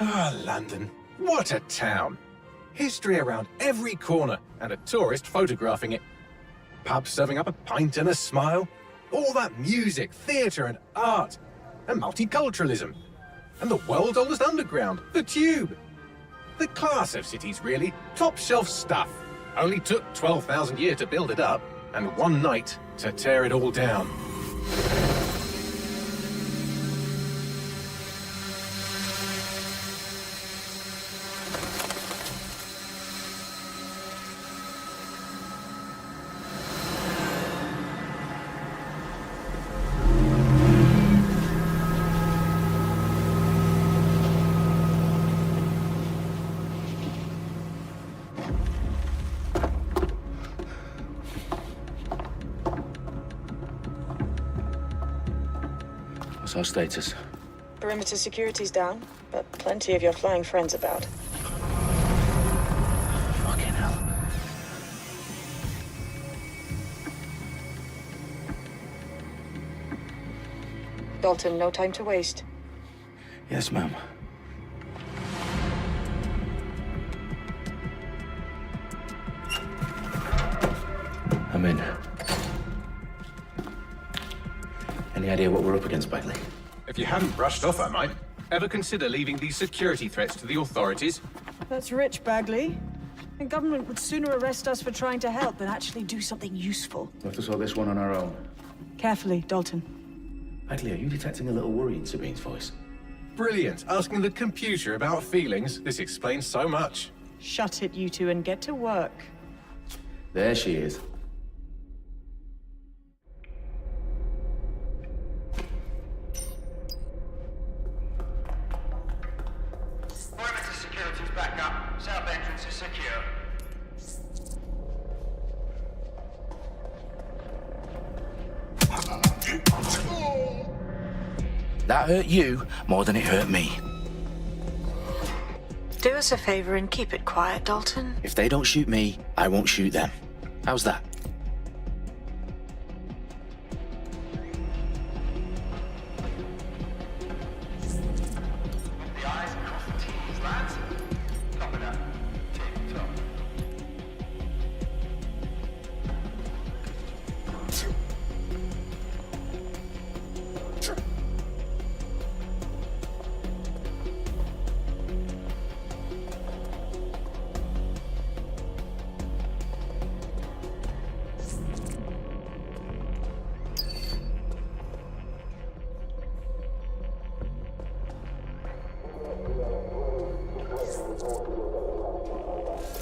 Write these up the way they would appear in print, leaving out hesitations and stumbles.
Ah, London. What a town. History around every corner, and a tourist photographing it. Pubs serving up a pint and a smile. All that music, theatre and art. And multiculturalism. And the world's oldest underground, the Tube. The class of cities, really. Top shelf stuff. Only took 12,000 years to build it up, and one night to tear it all down. What's our status? Perimeter security's down, but plenty of your flying friends about. Fucking hell. Dalton, no time to waste. Yes, ma'am. I'm in. Any idea what we're up against, Bagley? If you hadn't brushed off, I might. Ever consider leaving these security threats to the authorities? That's rich, Bagley. The government would sooner arrest us for trying to help than actually do something useful. We'll have to sort this one on our own. Carefully, Dalton. Bagley, are you detecting a little worry in Sabine's voice? Brilliant. Asking the computer about feelings. This explains so much. Shut it, you two, and get to work. There she is. Perimeter security's back up. South entrance is secure. That hurt you more than it hurt me. Do us a favor and keep it quiet, Dalton. If they don't shoot me, I won't shoot them. How's that?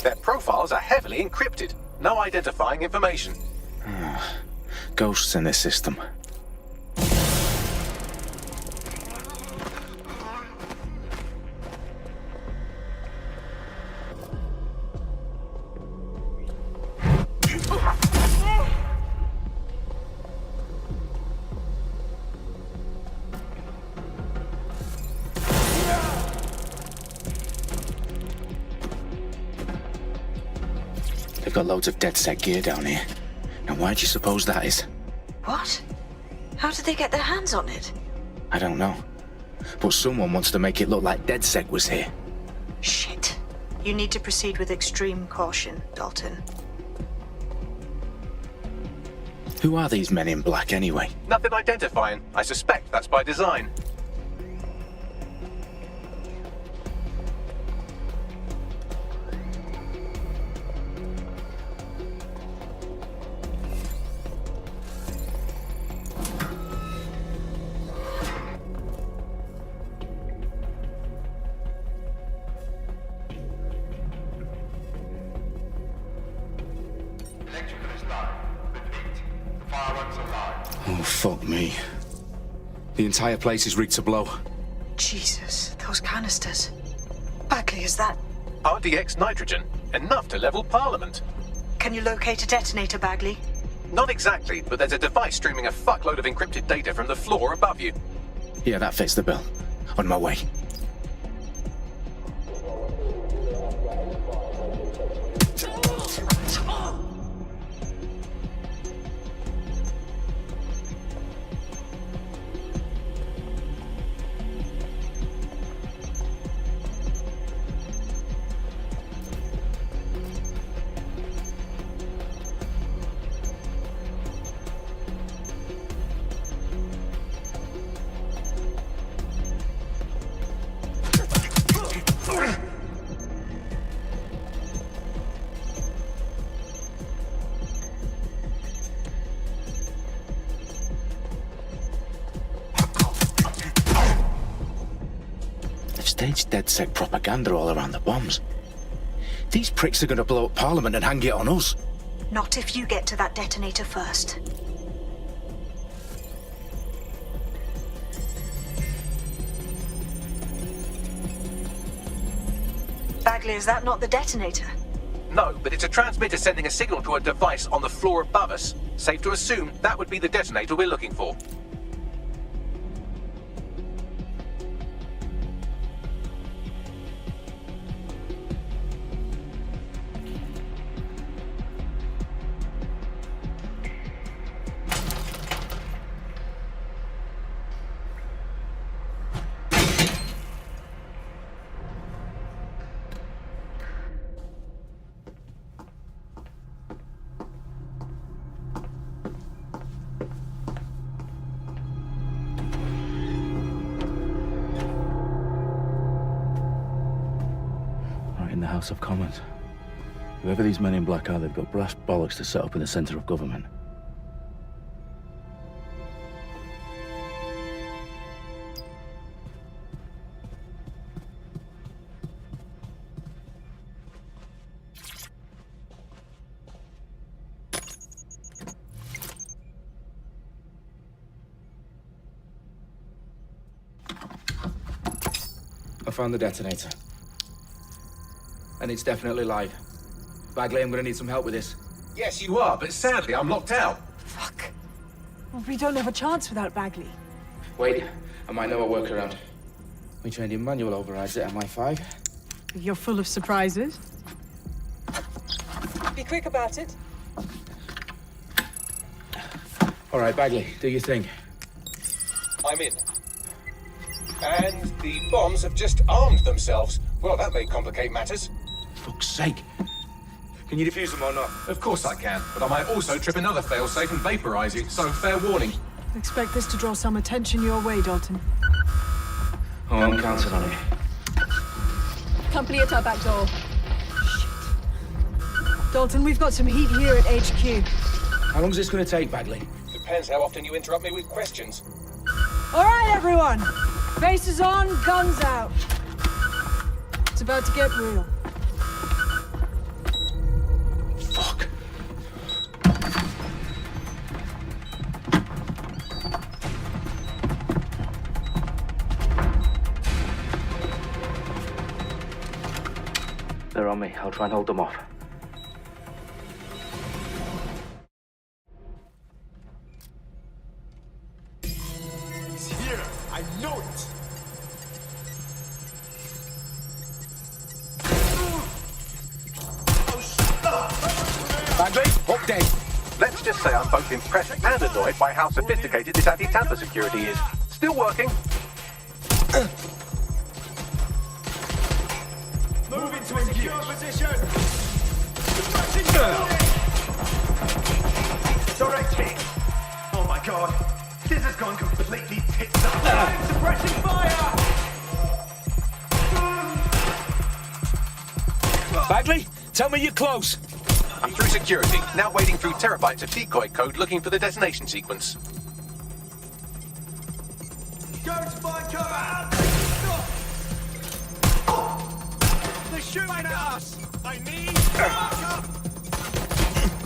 Their profiles are heavily encrypted. No identifying information. Ghosts in this system. They've got loads of DedSec gear down here. Now why do you suppose that is? What? How did they get their hands on it? I don't know. But someone wants to make it look like DedSec was here. Shit. You need to proceed with extreme caution, Dalton. Who are these men in black anyway? Nothing identifying. I suspect that's by design. Electrical is live. Repeat. Fireworks are live. Oh, fuck me. The entire place is rigged to blow. Jesus, those canisters. Bagley, is that... RDX nitrogen. Enough to level Parliament. Can you locate a detonator, Bagley? Not exactly, but there's a device streaming a fuckload of encrypted data from the floor above you. Yeah, that fits the bill. On my way. Staged DedSec propaganda all around the bombs. These pricks are gonna blow up Parliament and hang it on us. Not if you get to that detonator first. Bagley, is that not the detonator? No, but it's a transmitter sending a signal to a device on the floor above us. Safe to assume that would be the detonator we're looking for. In the House of Commons. Whoever these men in black are, they've got brass bollocks to set up in the centre of government. I found the detonator. And it's definitely live. Bagley, I'm gonna need some help with this. Yes, you are, but sadly I'm locked out. Fuck. Well, we don't have a chance without Bagley. Wait, I might know a workaround. We trained in manual overrides at MI5. You're full of surprises. Be quick about it. All right, Bagley, do your thing. I'm in. And the bombs have just armed themselves. Well, that may complicate matters. Fuck's sake. Can you defuse them or not? Of course I can, but I might also trip another failsafe and vaporize you, so fair warning. Expect this to draw some attention your way, Dalton. Oh, I'm counting on it. Company at our back door. Dalton, we've got some heat here at HQ. How long is this gonna take, Bagley? Depends how often you interrupt me with questions. All right, everyone. Faces on, guns out. It's about to get real. Fuck. They're on me. I'll try and hold them off. It's here. I know it. Bagley, update. Let's just say I'm both impressed and annoyed by how sophisticated this anti-tamper security is. Still working. Move into secure position. Direct hit. Oh my god. This has gone completely tits up. Suppressing fire. Bagley, tell me you're close. I'm through security, now wading through terabytes of decoy code looking for the detonation sequence. Go to find cover. They're shooting at us. I need backup.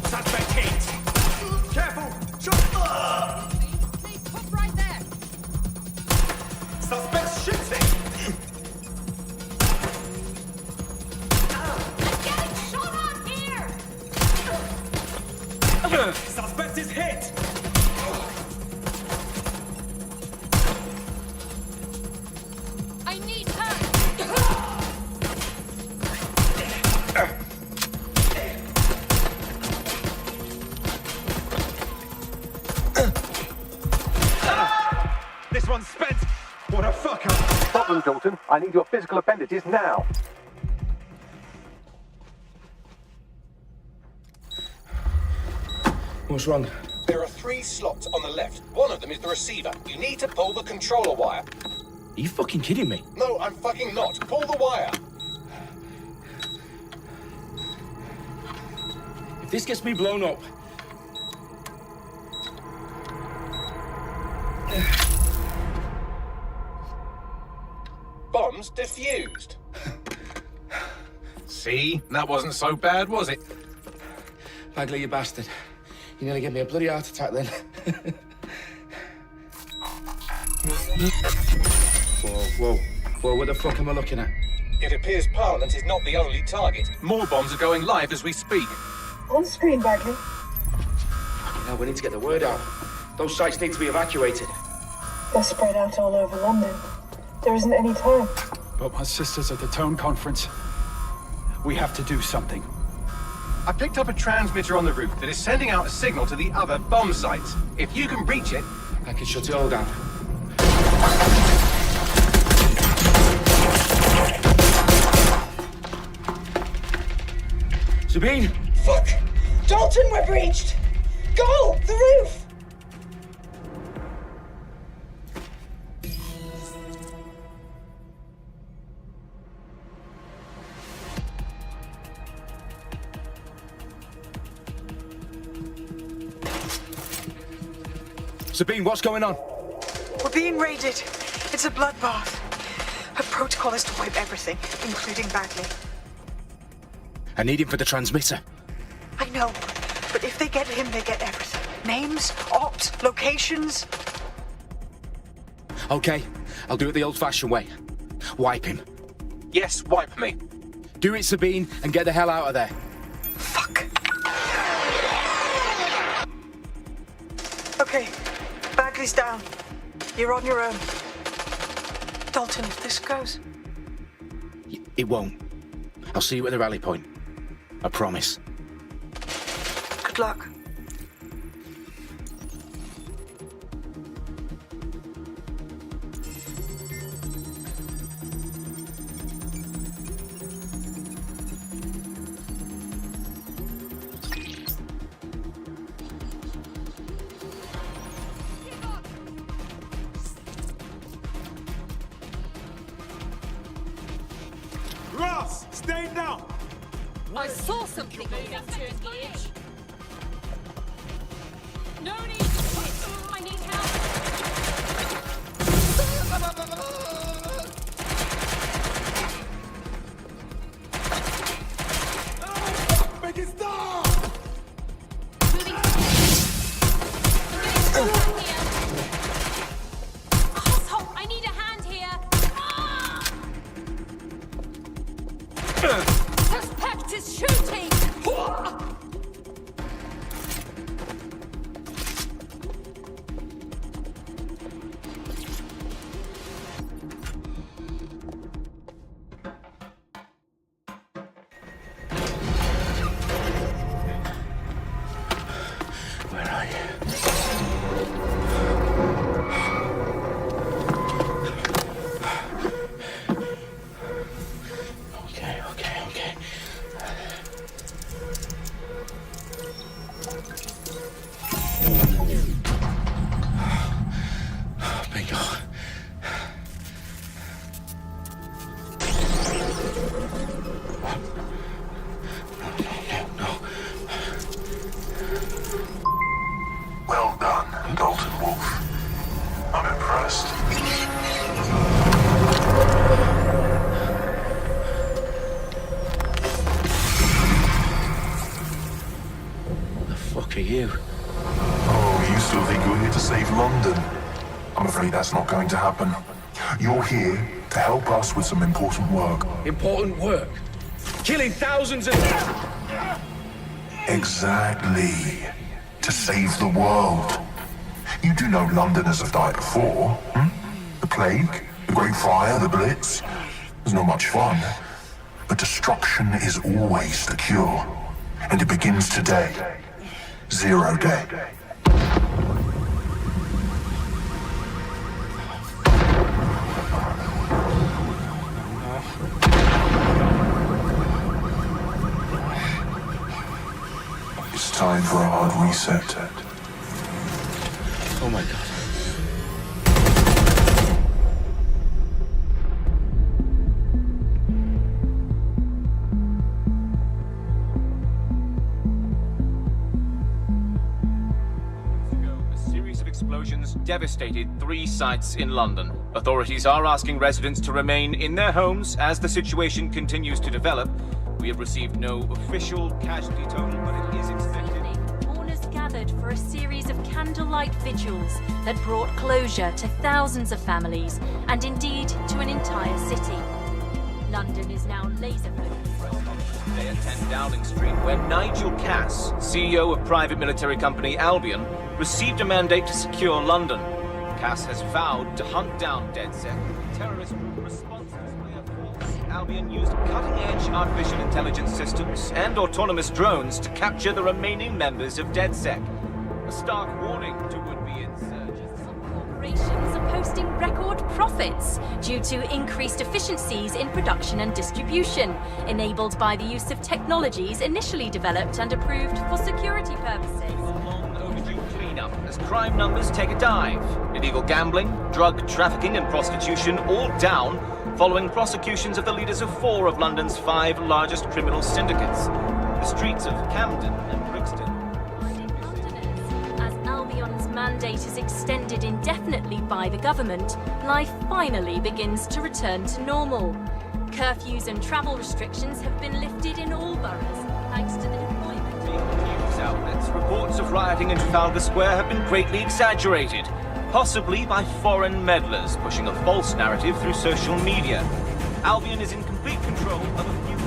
Suspect hit. Careful. Shot. They put right there. Suspect shooting. I'm getting shot on here. Suspect is hit. I need her. This one's spent. What a fucker. Stop them, Dalton. I need your physical appendages now. What's wrong? There are 3 slots on the left. One of them is the receiver. You need to pull the controller wire. Are you fucking kidding me? No, I'm fucking not. Pull the wire. If this gets me blown up... Bombs defused. See? That wasn't so bad, was it? Bagley, you bastard. You nearly gave me a bloody heart attack then. Whoa, what the fuck am I looking at? It appears Parliament is not the only target. More bombs are going live as we speak. On screen, Bagley. Now we need to get the word out. Those sites need to be evacuated. They're spread out all over London. There isn't any time. But my sister's at the Tone Conference. We have to do something. I picked up a transmitter on the roof that is sending out a signal to the other bomb sites. If you can reach it... I can shut it all down. Sabine! Fuck! Dalton, we're breached! Go! The roof! Sabine, what's going on? We're being raided. It's a bloodbath. Her protocol is to wipe everything, including Bagley. I need him for the transmitter. I know, but if they get him, they get everything. Names, ops, locations. Okay, I'll do it the old-fashioned way. Wipe him. Yes, wipe me. Do it, Sabine, and get the hell out of there. Fuck. Okay, Bagley's down. You're on your own. Dalton, if this goes... It won't. I'll see you at the rally point. I promise. Good luck. Ross, stay down. I saw something on that turn edge. No need to push. I need help. that's not going to happen. You're here to help us with some important work. Important work? Killing thousands of... Exactly. To save the world. You do know Londoners have died before, hmm? The plague, the Great Fire, the Blitz. It's not much fun. But destruction is always the cure. And it begins today. Zero Day. It's time for a hard reset. Oh my God. Explosions devastated 3 sites in London. Authorities are asking residents to remain in their homes as the situation continues to develop. We have received no official casualty total, but it is expected. Mourners gathered for a series of candlelight vigils that brought closure to thousands of families and indeed to an entire city. London is now laser-focused. Today at 10 Downing Street, where Nigel Cass, CEO of private military company Albion, received a mandate to secure London. Cass has vowed to hunt down DedSec. Terrorist responses play a false. Albion used cutting-edge artificial intelligence systems and autonomous drones to capture the remaining members of DedSec. A stark warning to would-be insurgents. Some corporations are posting record profits due to increased efficiencies in production and distribution, enabled by the use of technologies initially developed and approved for security purposes. As crime numbers take a dive. Illegal gambling, drug trafficking and prostitution all down following prosecutions of the leaders of 4 of London's 5 largest criminal syndicates. The streets of Camden and Brixton. As Albion's mandate is extended indefinitely by the government, life finally begins to return to normal. Curfews and travel restrictions have been lifted in all boroughs, thanks to the deployment. News outlets, reports of rioting in Trafalgar Square have been greatly exaggerated, possibly by foreign meddlers pushing a false narrative through social media. Albion is in complete control of a few...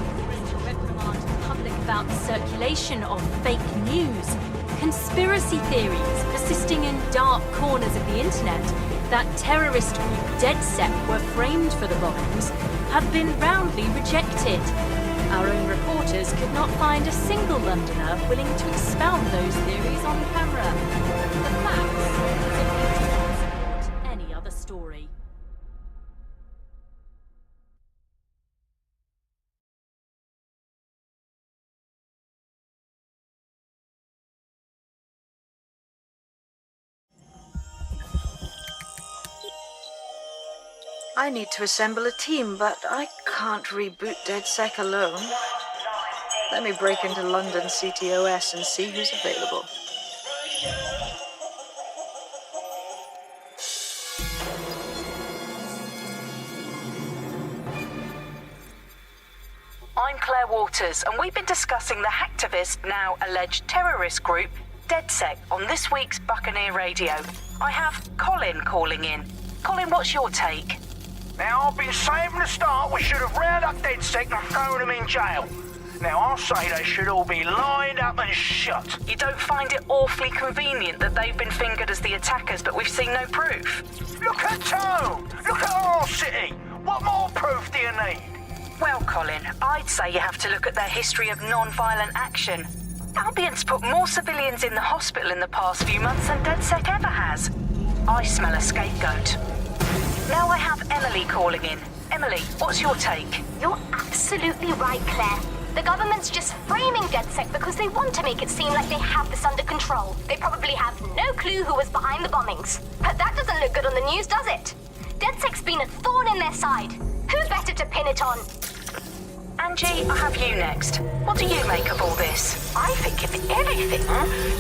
reprimand the public about the circulation of fake news, conspiracy theories persisting in dark corners of the internet that terrorist group DedSec were framed for the bombings have been roundly rejected. Our own reporters could not find a single Londoner willing to expound those theories on camera. The facts simply support any other story. I need to assemble a team, but I can't reboot DedSec alone. Let me break into London CTOS and see who's available. I'm Claire Waters, and we've been discussing the hacktivist, now alleged terrorist group, DedSec, on this week's Buccaneer Radio. I have Colin calling in. Colin, what's your take? Now, I've been saying from the start we should have rounded up DedSec and thrown them in jail. Now, I'll say they should all be lined up and shot. You don't find it awfully convenient that they've been fingered as the attackers, but we've seen no proof? Look at Tone! Look at our city! What more proof do you need? Well, Colin, I'd say you have to look at their history of non-violent action. Albion's put more civilians in the hospital in the past few months than DedSec ever has. I smell a scapegoat. Now I have Emily calling in. Emily, what's your take? You're absolutely right, Claire. The government's just framing DedSec because they want to make it seem like they have this under control. They probably have no clue who was behind the bombings. But that doesn't look good on the news, does it? DedSec's been a thorn in their side. Who better to pin it on? Angie, I have you next. What do you make of all this? I think, if anything,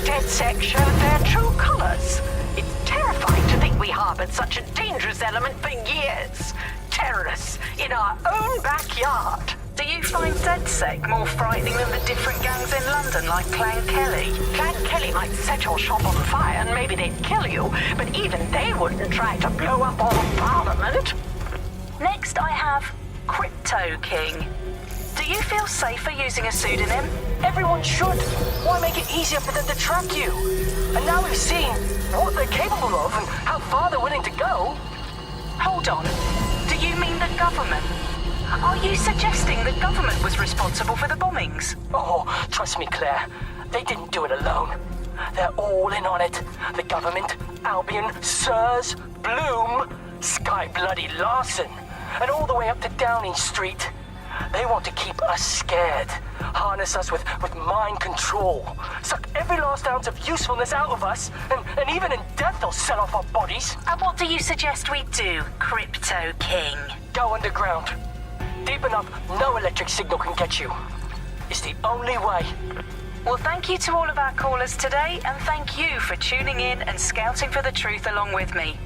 DedSec showed their true colours. It's terrifying to think we harboured such a dangerous element for years. Terrorists in our own backyard. Do you find DedSec more frightening than the different gangs in London, like Clan Kelly? Clan Kelly might set your shop on fire and maybe they'd kill you, but even they wouldn't try to blow up all of Parliament. Next, I have Crypto King. Do you feel safer using a pseudonym? Everyone should. Why make it easier for them to track you? And now we've seen what they're capable of and how far they're willing to go. Hold on. Do you mean the government? Are you suggesting the government was responsible for the bombings? Oh, trust me, Claire. They didn't do it alone. They're all in on it. The government, Albion, Sirs, Bloom, Sky Bloody Larson, and all the way up to Downing Street. They want to keep us scared, harness us with mind control, suck every last ounce of usefulness out of us, and even in death they'll sell off our bodies. And what do you suggest we do, Crypto King? Go underground. Deep enough, no electric signal can get you. It's the only way. Well, thank you to all of our callers today, and thank you for tuning in and scouting for the truth along with me.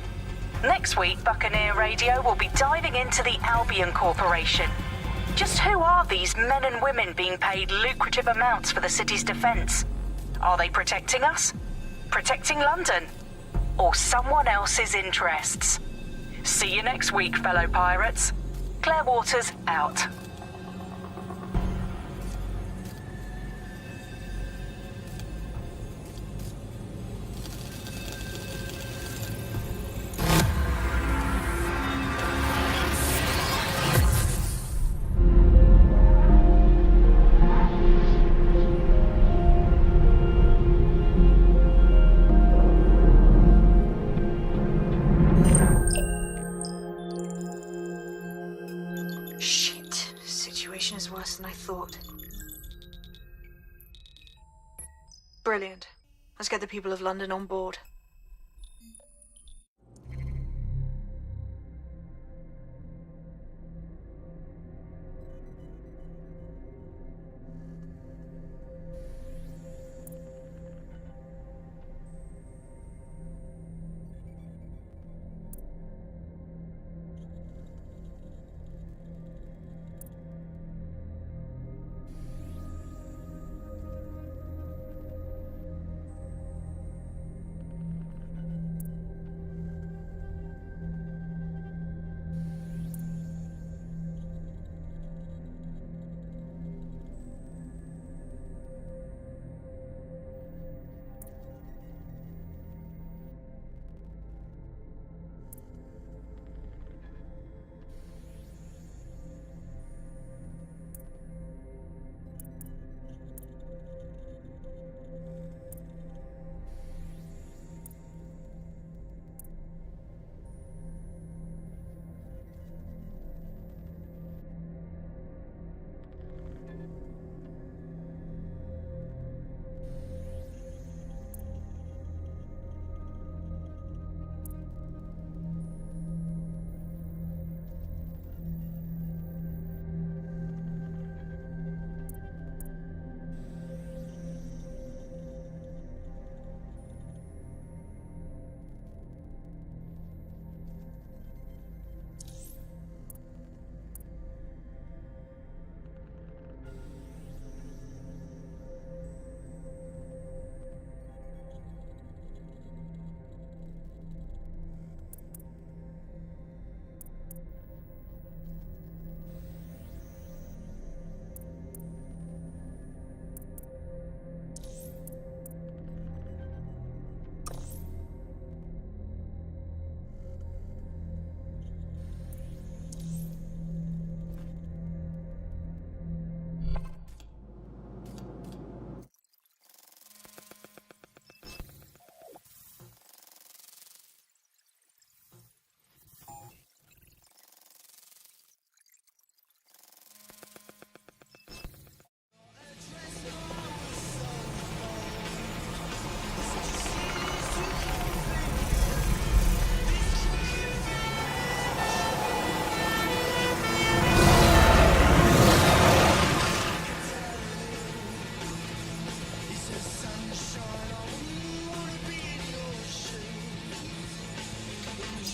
Next week, Buccaneer Radio will be diving into the Albion Corporation. Just who are these men and women being paid lucrative amounts for the city's defense? Are they protecting us? Protecting London? Or someone else's interests? See you next week, fellow pirates. Claire Waters out. Than I thought. Brilliant. Let's get the people of London on board.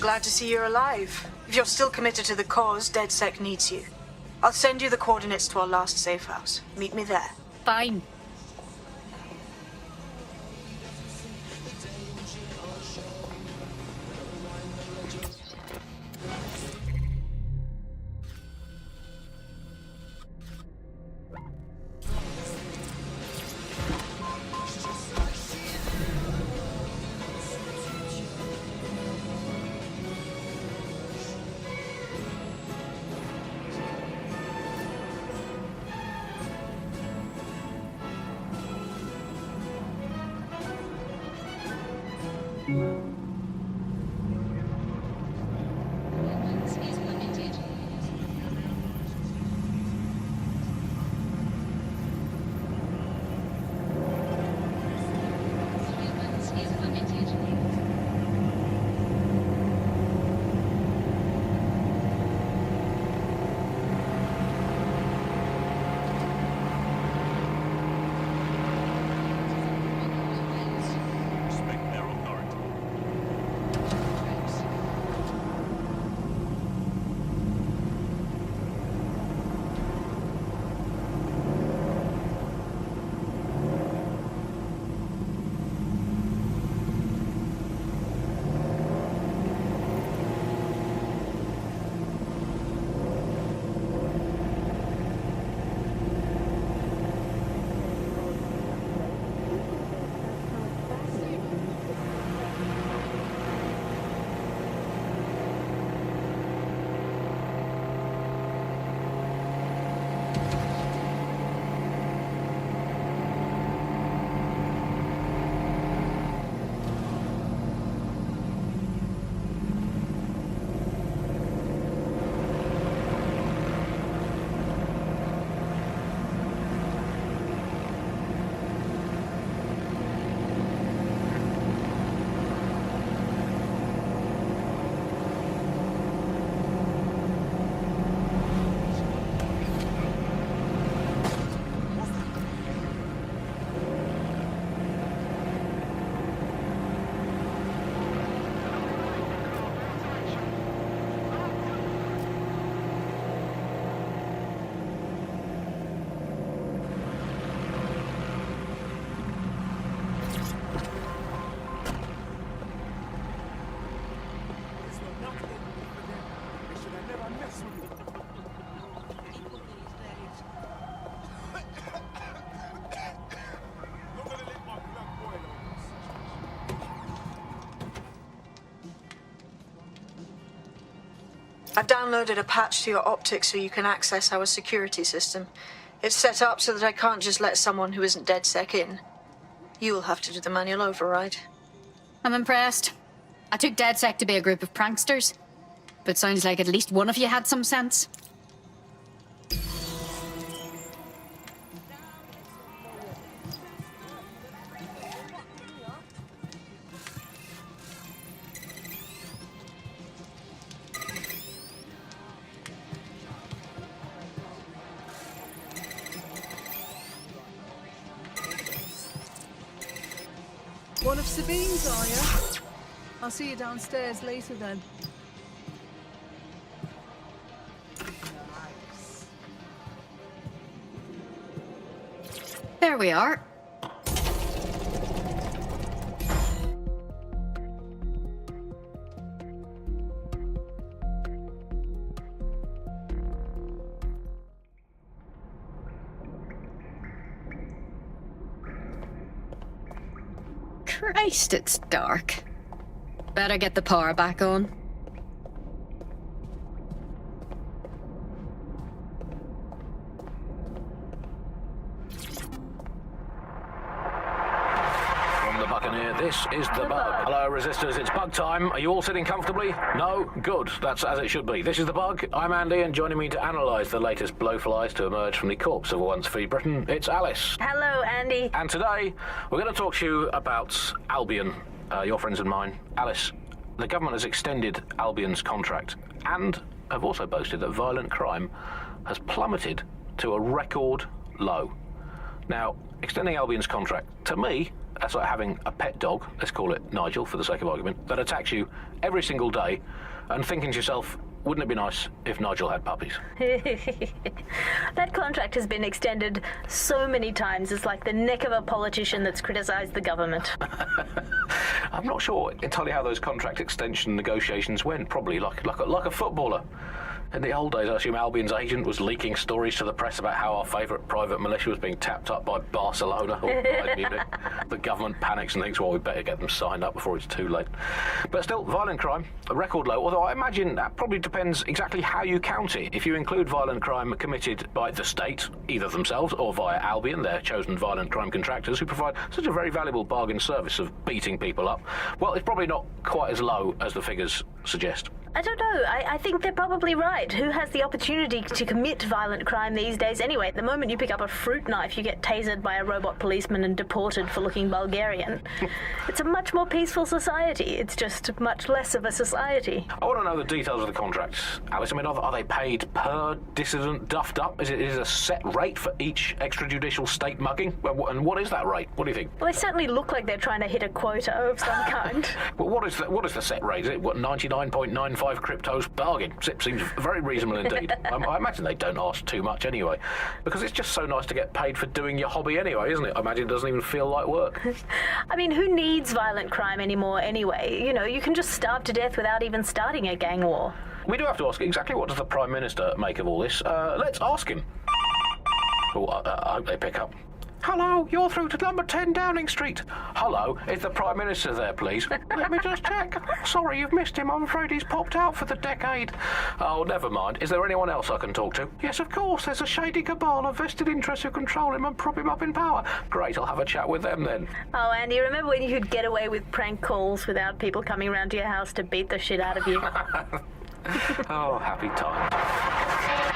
Glad to see you're alive. If you're still committed to the cause, DedSec needs you. I'll send you the coordinates to our last safe house. Meet me there. Fine. I've downloaded a patch to your optics so you can access our security system. It's set up so that I can't just let someone who isn't DedSec in. You'll have to do the manual override. I'm impressed. I took DedSec to be a group of pranksters, but sounds like at least one of you had some sense. One of Sabine's, are you? I'll see you downstairs later then. There we are. Christ, it's dark. Better get the power back on. From the Buccaneer, this is the Bug. Hello, Resistors, it's Bug time. Are you all sitting comfortably? No? Good. That's as it should be. This is the Bug. I'm Andy, and joining me to analyse the latest blowflies to emerge from the corpse of a once-free Britain, it's Alice. Hello, Andy. And today, we're going to talk to you about Albion, your friends and mine. Alice, the government has extended Albion's contract and have also boasted that violent crime has plummeted to a record low. Now, extending Albion's contract, to me, that's like having a pet dog, let's call it Nigel for the sake of argument, that attacks you every single day and thinking to yourself, wouldn't it be nice if Nigel had puppies? That contract has been extended so many times, it's like the neck of a politician that's criticised the government. I'm not sure entirely how those contract extension negotiations went. Probably like a footballer. In the old days, I assume Albion's agent was leaking stories to the press about how our favourite private militia was being tapped up by Barcelona or Bayern Munich. The government panics and thinks, well, we better get them signed up before it's too late. But still, violent crime, a record low, although I imagine that probably depends exactly how you count it. If you include violent crime committed by the state, either themselves or via Albion, their chosen violent crime contractors who provide such a very valuable bargain service of beating people up, well, it's probably not quite as low as the figures suggest. I don't know. I think they're probably right. Who has the opportunity to commit violent crime these days anyway? The moment you pick up a fruit knife, you get tasered by a robot policeman and deported for looking Bulgarian. It's a much more peaceful society. It's just much less of a society. I want to know the details of the contracts, Alice. I mean, are they paid per dissident duffed up? Is it a set rate for each extrajudicial state mugging? And what is that rate? What do you think? Well, they certainly look like they're trying to hit a quota of some kind. Well, what is the set rate? Is it 99.95 cryptos bargain? Seems very reasonable indeed. I imagine they don't ask too much anyway, because it's just so nice to get paid for doing your hobby anyway, isn't it? I imagine it doesn't even feel like work. I mean, who needs violent crime anymore anyway? You know, you can just starve to death without even starting a gang war. We do have to ask exactly what does the Prime Minister make of all this. Let's ask him. Oh, I hope they pick up. Hello, you're through to number 10 Downing Street. Hello, is the Prime Minister there, please? Let me just check. Sorry, you've missed him. I'm afraid he's popped out for the decade. Oh, never mind. Is there anyone else I can talk to? Yes, of course. There's a shady cabal of vested interests who control him and prop him up in power. Great, I'll have a chat with them then. Oh, Andy, remember when you could get away with prank calls without people coming round to your house to beat the shit out of you? Oh, happy time.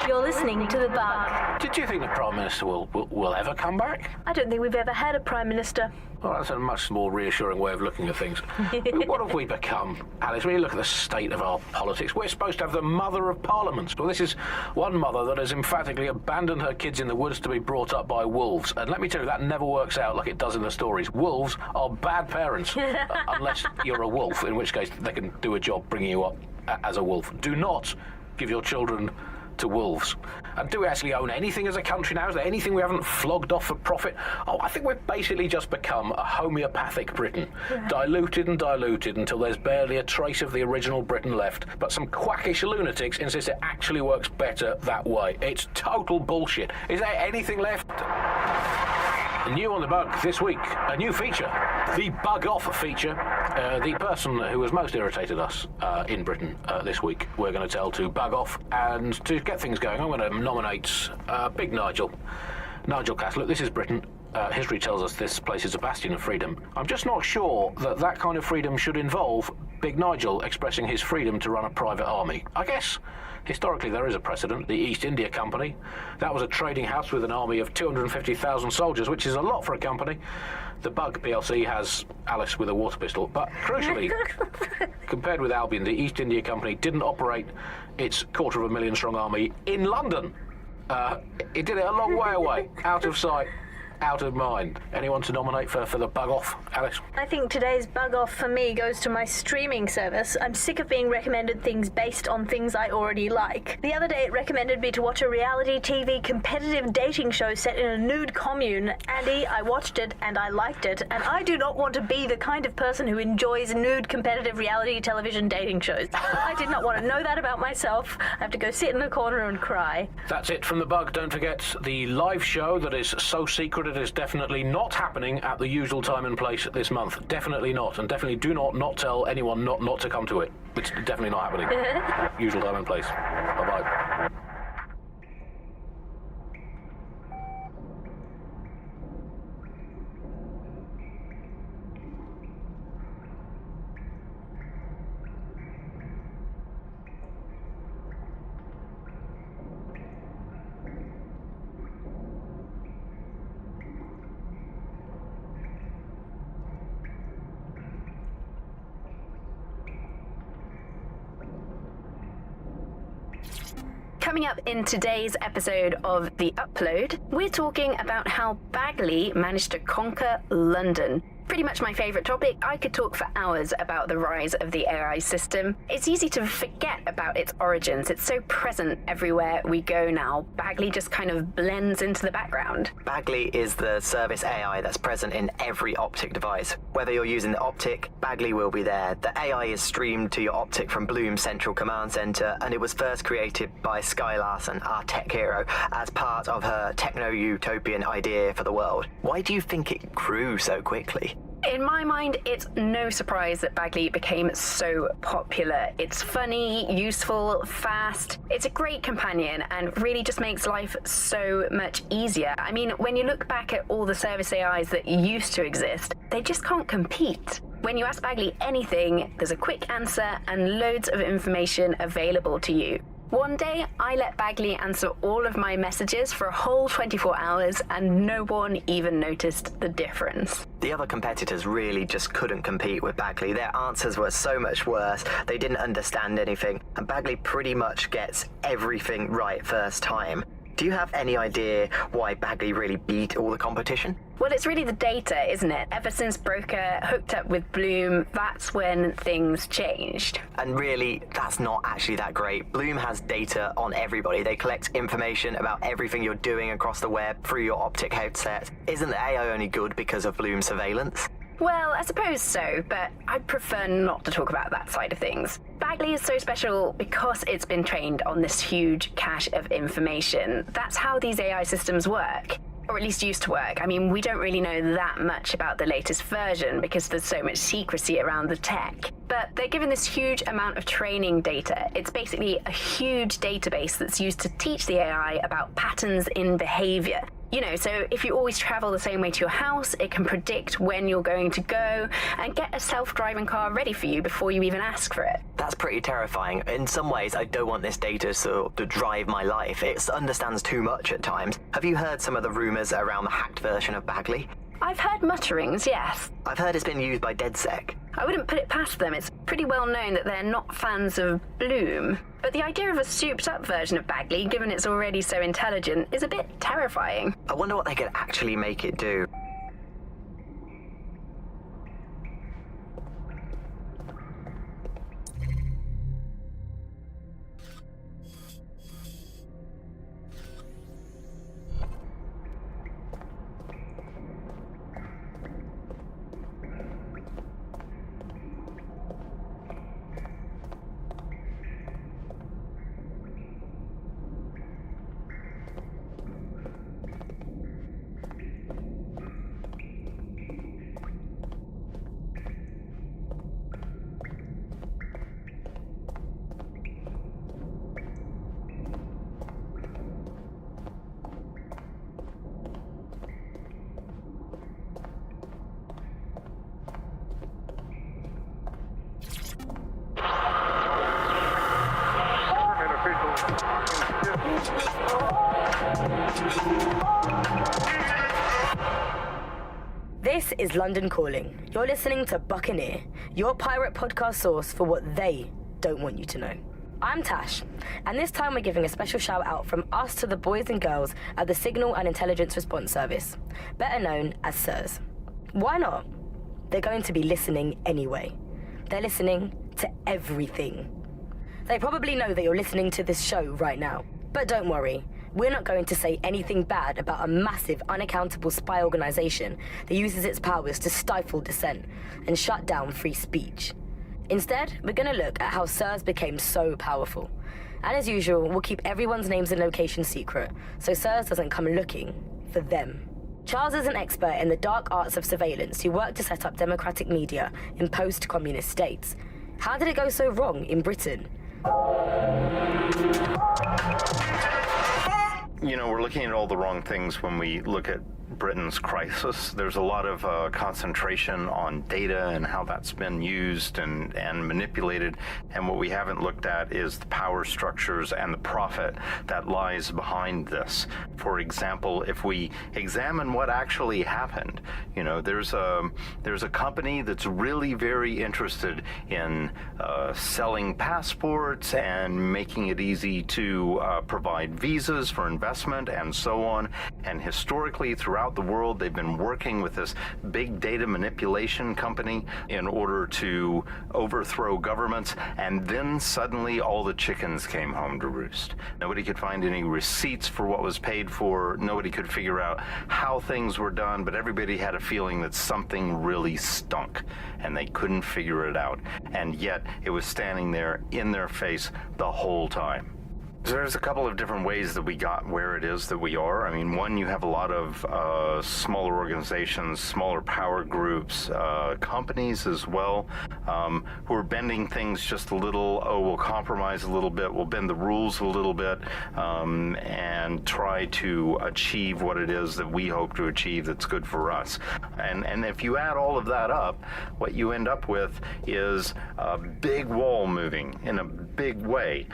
You're listening to The Bug. Did you think the Prime Minister will ever come back? I don't think we've ever had a Prime Minister. Well, that's a much more reassuring way of looking at things. What have we become, Alice? When you look at the state of our politics, we're supposed to have the mother of parliaments. Well, this is one mother that has emphatically abandoned her kids in the woods to be brought up by wolves. And let me tell you, that never works out like it does in the stories. Wolves are bad parents, unless you're a wolf, in which case they can do a job bringing you up as a wolf. Do not give your children to wolves. And do we actually own anything as a country now? Is there anything we haven't flogged off for profit? Oh, I think we've basically just become a homeopathic Britain. Diluted and diluted until there's barely a trace of the original Britain left. But some quackish lunatics insist it actually works better that way. It's total bullshit. Is there anything left? New on The Bug this week, a new feature, the Bug Off feature. The person who has most irritated us in Britain this week, we're going to tell to bug off. And to get things going, I'm going to nominate Big Nigel Cass. Look, this is Britain. History tells us this place is a bastion of freedom. I'm just not sure that kind of freedom should involve Big Nigel expressing his freedom to run a private army. I guess historically there is a precedent. The East India Company, that was a trading house with an army of 250,000 soldiers, which is a lot for a company. The Bug PLC has Alice with a water pistol, but crucially, compared with Albion, the East India Company didn't operate its 250,000 strong army in London. It did it a long way away, out of sight, out of mind. Anyone to nominate for the Bug Off, Alice? I think today's Bug Off for me goes to my streaming service. I'm sick of being recommended things based on things I already like. The other day it recommended me to watch a reality TV competitive dating show set in a nude commune. Andy, I watched it and I liked it, and I do not want to be the kind of person who enjoys nude competitive reality television dating shows. I did not want to know that about myself. I have to go sit in a corner and cry. That's it from The Bug. Don't forget the live show that is so secret it is definitely not happening at the usual time and place this month. Definitely not. And definitely do not tell anyone not to come to it. It's definitely not happening. Usual time and place. Bye-bye. Coming up in today's episode of The Upload, we're talking about how Bagley managed to conquer London. pretty much my favorite topic. I could talk for hours about the rise of the AI system. It's easy to forget about its origins. It's so present everywhere we go now. Bagley just kind of blends into the background. Bagley is the service AI that's present in every Optic device. Whether you're using the Optic, Bagley will be there. The AI is streamed to your Optic from Bloom's central command center, and it was first created by Skye Larson, our tech hero, as part of her techno-utopian idea for the world. Why do you think it grew so quickly? In my mind, it's no surprise that Bagley became so popular. It's funny, useful, fast. It's a great companion and really just makes life so much easier. I mean, when you look back at all the service AIs that used to exist, they just can't compete. When you ask Bagley anything, there's a quick answer and loads of information available to you. One day, I let Bagley answer all of my messages for a whole 24 hours, and no one even noticed the difference. The other competitors really just couldn't compete with Bagley. Their answers were so much worse. They didn't understand anything, and Bagley pretty much gets everything right first time. Do you have any idea why Bagley really beat all the competition? Well, it's really the data, isn't it? Ever since Broker hooked up with Bloom, that's when things changed. And really, that's not actually that great. Bloom has data on everybody. They collect information about everything you're doing across the web through your Optic headset. Isn't the AI only good because of Bloom surveillance? Well, I suppose so, but I'd prefer not to talk about that side of things. Bagley is so special because it's been trained on this huge cache of information. That's how these AI systems work. Or at least used to work. I mean, we don't really know that much about the latest version because there's so much secrecy around the tech. But they're given this huge amount of training data. It's basically a huge database that's used to teach the AI about patterns in behavior. You know, so if you always travel the same way to your house, it can predict when you're going to go and get a self-driving car ready for you before you even ask for it. That's pretty terrifying. In some ways, I don't want this data to drive my life. It understands too much at times. Have you heard some of the rumors around the hacked version of Bagley? I've heard mutterings, yes. I've heard it's been used by DedSec. I wouldn't put it past them. It's pretty well known that they're not fans of Bloom. But the idea of a souped-up version of Bagley, given it's already so intelligent, is a bit terrifying. I wonder what they could actually make it do. This is London Calling. You're listening to Buccaneer, your pirate podcast source for what they don't want you to know. I'm Tash, and this time we're giving a special shout out from us to the boys and girls at the Signal and Intelligence Response Service, better known as SIRS. Why not? They're going to be listening anyway. They're listening to everything. They probably know that you're listening to this show right now. But don't worry, we're not going to say anything bad about a massive, unaccountable spy organization that uses its powers to stifle dissent and shut down free speech. Instead, we're going to look at how SIRS became so powerful. And as usual, we'll keep everyone's names and locations secret, so SIRS doesn't come looking for them. Charles is an expert in the dark arts of surveillance who worked to set up democratic media in post-communist states. How did it go so wrong in Britain? You know, we're looking at all the wrong things when we look at Britain's crisis. There's a lot of concentration on data and how that's been used and manipulated. And what we haven't looked at is the power structures and the profit that lies behind this. For example, if we examine what actually happened, you know, there's a company that's really very interested in selling passports and making it easy to provide visas for investment and so on. And historically, throughout throughout the world. They've been working with this big data manipulation company in order to overthrow governments, and then suddenly all the chickens came home to roost. Nobody could find any receipts for what was paid for. Nobody could figure out how things were done, but everybody had a feeling that something really stunk, and they couldn't figure it out. And yet it was standing there in their face the whole time. There's a couple of different ways that we got where it is that we are. I mean, one, you have a lot of smaller organizations, smaller power groups, companies as well, who are bending things just a little. Oh, we'll compromise a little bit, we'll bend the rules a little bit, and try to achieve what it is that we hope to achieve that's good for us. And if you add all of that up, what you end up with is a big wall moving in a big way,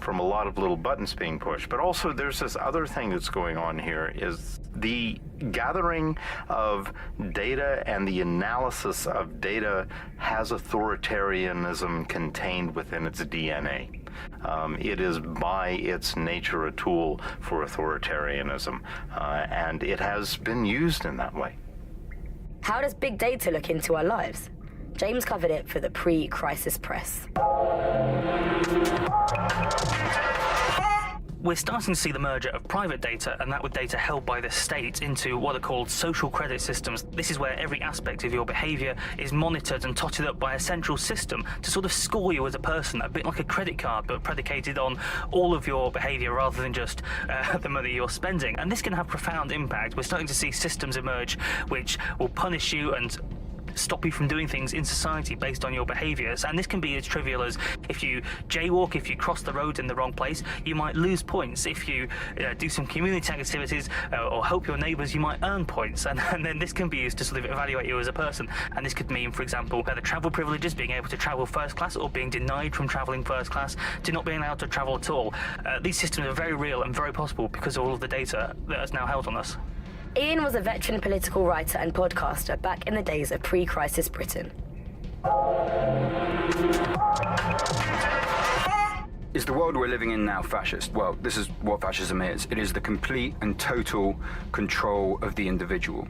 from a lot of little buttons being pushed. But also there's this other thing that's going on here, is the gathering of data and the analysis of data has authoritarianism contained within its DNA. It is by its nature a tool for authoritarianism, and it has been used in that way. How does big data look into our lives? James covered it for the pre-crisis press. We're starting to see the merger of private data and that with data held by the state into what are called social credit systems. This is where every aspect of your behaviour is monitored and totted up by a central system to sort of score you as a person, a bit like a credit card, but predicated on all of your behaviour rather than just the money you're spending. And this can have profound impact. We're starting to see systems emerge which will punish you and stop you from doing things in society based on your behaviours. And this can be as trivial as if you jaywalk, if you cross the road in the wrong place, you might lose points. If you do some community activities or help your neighbours, you might earn points. And then this can be used to sort of evaluate you as a person. And this could mean, for example, the travel privileges, being able to travel first class, or being denied from travelling first class to not being allowed to travel at all. These systems are very real and very possible because of all of the data that is now held on us. Ian was a veteran political writer and podcaster back in the days of pre-crisis Britain. Is the world we're living in now fascist? Well, this is what fascism is. It is the complete and total control of the individual.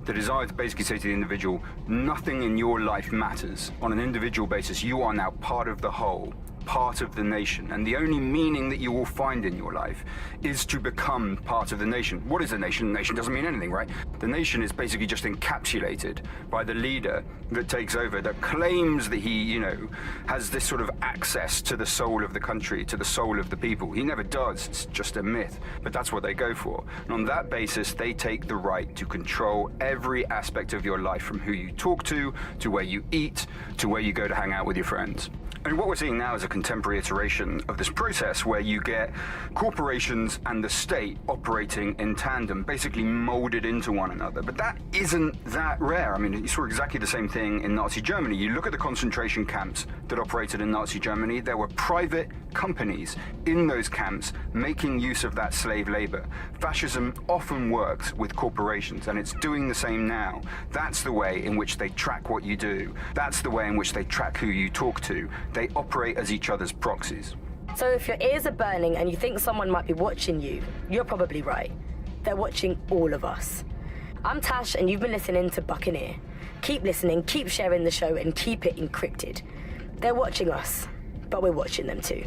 The desire to basically say to the individual, nothing in your life matters. On an individual basis, you are now part of the whole, part of the nation, and the only meaning that you will find in your life is to become part of the nation. What is a nation? A nation doesn't mean anything, right? The nation is basically just encapsulated by the leader that takes over, that claims that he, has this sort of access to the soul of the country, to the soul of the people. He never does. It's just a myth, but that's what they go for. And on that basis, they take the right to control every aspect of your life, from who you talk to where you eat, to where you go to hang out with your friends. And what we're seeing now is a contemporary iteration of this process where you get corporations and the state operating in tandem, basically molded into one another. But that isn't that rare. I mean, you saw exactly the same thing in Nazi Germany. You look at the concentration camps that operated in Nazi Germany, there were private companies in those camps making use of that slave labor. Fascism often works with corporations, and it's doing the same now. That's the way in which they track what you do. That's the way in which they track who you talk to. They operate as each other's proxies. So if your ears are burning and you think someone might be watching you, you're probably right. They're watching all of us. I'm Tash, and you've been listening to Buccaneer. Keep listening, keep sharing the show, and keep it encrypted. They're watching us, but we're watching them too.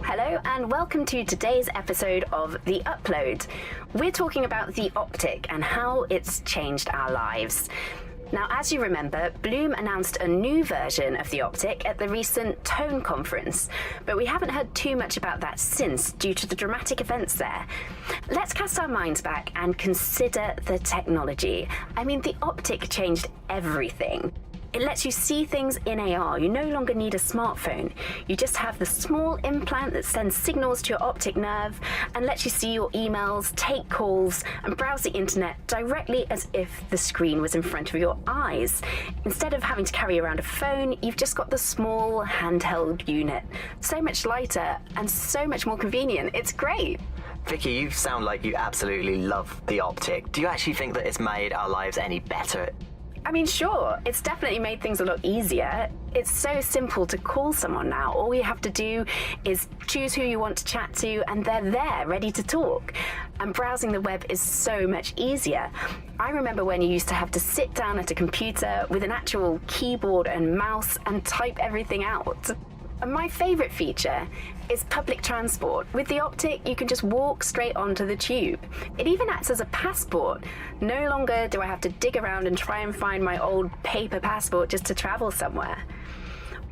Hello and welcome to today's episode of The Upload. We're talking about the Optic and how it's changed our lives. Now, as you remember, Bloom announced a new version of the Optic at the recent Tone conference, but we haven't heard too much about that since due to the dramatic events there. Let's cast our minds back and consider the technology. I mean, the Optic changed everything. It lets you see things in AR. You no longer need a smartphone. You just have the small implant that sends signals to your optic nerve and lets you see your emails, take calls, and browse the internet directly as if the screen was in front of your eyes. Instead of having to carry around a phone, you've just got the small handheld unit. So much lighter and so much more convenient. It's great. Vicky, you sound like you absolutely love the Optic. Do you actually think that it's made our lives any better? I mean, sure, it's definitely made things a lot easier. It's so simple to call someone now. All you have to do is choose who you want to chat to, and they're there, ready to talk. And browsing the web is so much easier. I remember when you used to have to sit down at a computer with an actual keyboard and mouse and type everything out. And my favourite feature is public transport. With the Optic, you can just walk straight onto the tube. It even acts as a passport. No longer do I have to dig around and try and find my old paper passport just to travel somewhere.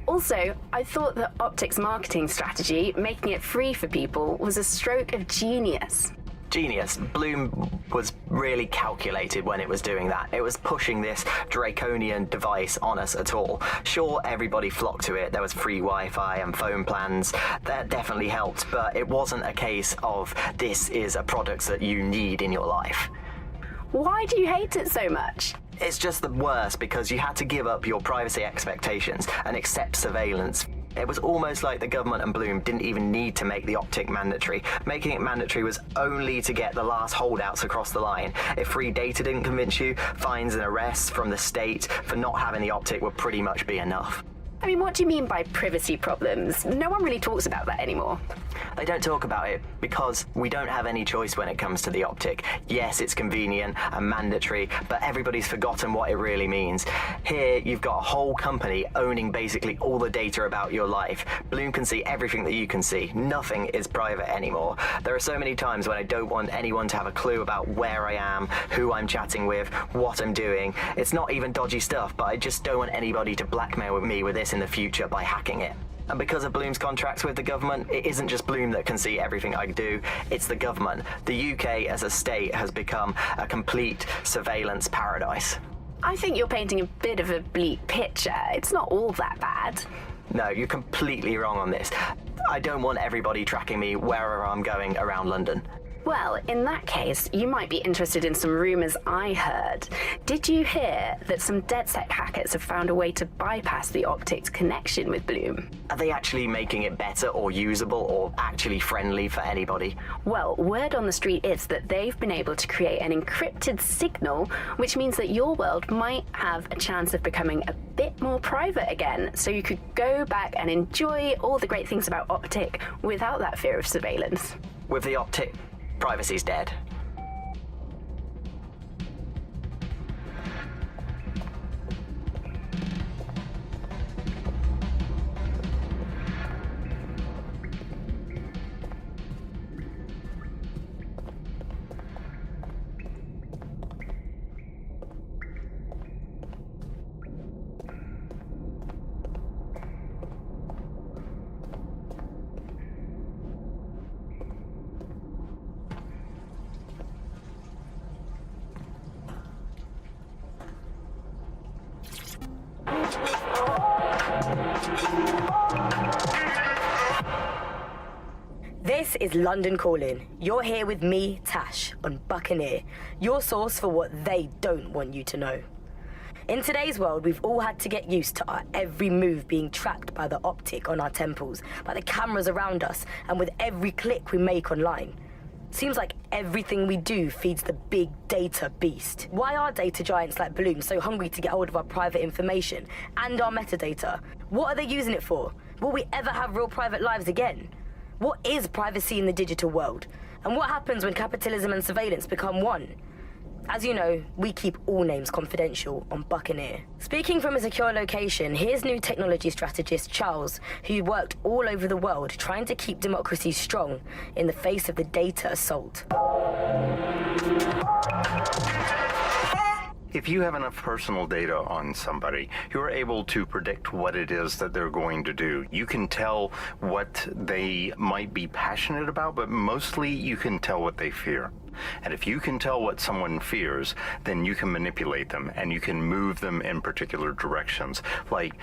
Also, I thought that Optic's marketing strategy, making it free for people, was a stroke of genius. Genius. Bloom was really calculated when it was doing that. It was pushing this draconian device on us at all. Sure, everybody flocked to it. There was free Wi-Fi and phone plans. That definitely helped, but it wasn't a case of this is a product that you need in your life. Why do you hate it so much? It's just the worst because you had to give up your privacy expectations and accept surveillance. It was almost like the government and Bloom didn't even need to make the Optic mandatory. Making it mandatory was only to get the last holdouts across the line. If free data didn't convince you, fines and arrests from the state for not having the Optic would pretty much be enough. I mean, what do you mean by privacy problems? No one really talks about that anymore. They don't talk about it because we don't have any choice when it comes to the Optic. Yes, it's convenient and mandatory, but everybody's forgotten what it really means. Here, you've got a whole company owning basically all the data about your life. Bloom can see everything that you can see. Nothing is private anymore. There are so many times when I don't want anyone to have a clue about where I am, who I'm chatting with, what I'm doing. It's not even dodgy stuff, but I just don't want anybody to blackmail me with this in the future by hacking it. And because of Bloom's contracts with the government, it isn't just Bloom that can see everything I do, it's the government. The UK as a state has become a complete surveillance paradise. I think you're painting a bit of a bleak picture. It's not all that bad. No, you're completely wrong on this. I don't want everybody tracking me wherever I'm going around London. Well, in that case, you might be interested in some rumours I heard. Did you hear that some DedSec hackers have found a way to bypass the Optic's connection with Bloom? Are they actually making it better or usable or actually friendly for anybody? Well, word on the street is that they've been able to create an encrypted signal, which means that your world might have a chance of becoming a bit more private again, so you could go back and enjoy all the great things about Optic without that fear of surveillance. With the Optic, privacy's dead. This is London Calling. You're here with me, Tash, on Buccaneer, your source for what they don't want you to know. In today's world, we've all had to get used to our every move being tracked by the Optic on our temples, by the cameras around us, and with every click we make online. Seems like everything we do feeds the big data beast. Why are data giants like Bloom so hungry to get hold of our private information and our metadata? What are they using it for? Will we ever have real private lives again? What is privacy in the digital world? And what happens when capitalism and surveillance become one? As you know, we keep all names confidential on Buccaneer. Speaking from a secure location, here's new technology strategist Charles, who worked all over the world trying to keep democracy strong in the face of the data assault. If you have enough personal data on somebody, you're able to predict what it is that they're going to do. You can tell what they might be passionate about, but mostly you can tell what they fear. And if you can tell what someone fears, then you can manipulate them and you can move them in particular directions. Like,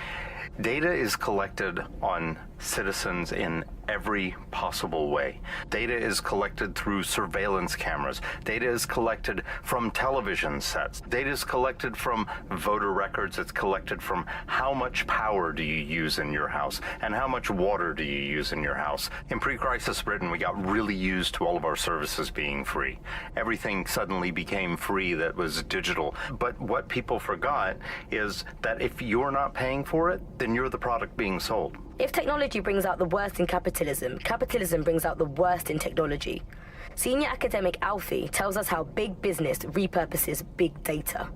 data is collected on citizens in every possible way. Data is collected through surveillance cameras. Data is collected from television sets. Data is collected from voter records. It's collected from how much power do you use in your house and how much water do you use in your house. In pre-crisis Britain, we got really used to all of our services being free. Everything suddenly became free that was digital. But what people forgot is that if you're not paying for it, then you're the product being sold. If technology brings out the worst in capitalism, capitalism brings out the worst in technology. Senior academic Alfie tells us how big business repurposes big data.